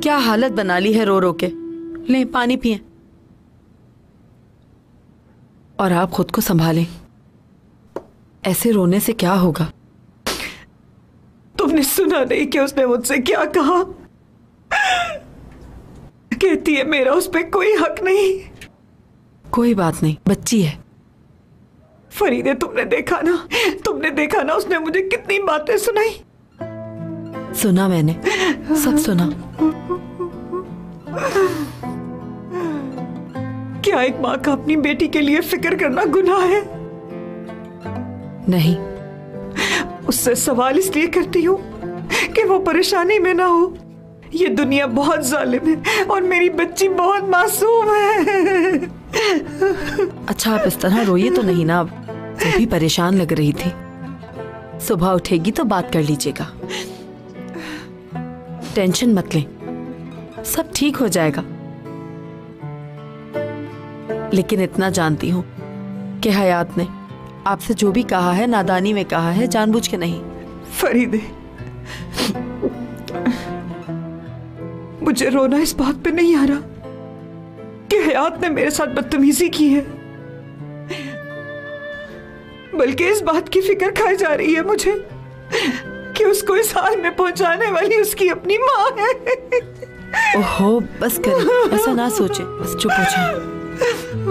क्या हालत बना ली है रो रो के। ले पानी पिए और आप खुद को संभालें। ऐसे रोने से क्या होगा? तुमने सुना नहीं कि उसने मुझसे क्या कहा? कहती है मेरा उस पे कोई हक नहीं। कोई बात नहीं, बच्ची है। फरीदे, तुमने देखा ना उसने मुझे कितनी बातें सुनाई। सुना, मैंने सब सुना। क्या एक माँ का अपनी बेटी के लिए फिक्र करना गुनाह है? नहीं। उससे सवाल इसलिए करती हूँ कि वो परेशानी में ना हो। ये दुनिया बहुत जालिम है और मेरी बच्ची बहुत मासूम है। अच्छा, आप इस तरह रोइए तो नहीं ना। वो भी परेशान लग रही थी। सुबह उठेगी तो बात कर लीजिएगा। टेंशन मत लें, सब ठीक हो जाएगा। लेकिन इतना जानती हूं कि हयात ने आपसे जो भी कहा है नादानी में कहा है, जानबूझ के नहीं। फरीदे, मुझे रोना इस बात पे नहीं आ रहा कि हयात ने मेरे साथ बदतमीजी की है, बल्कि इस बात की फिक्र खाई जा रही है मुझे कि उसको इस हाल में पहुंचाने वाली उसकी अपनी माँ है। ओहो, बस करें, ऐसा ना सोचे, बस चुप हो जाए।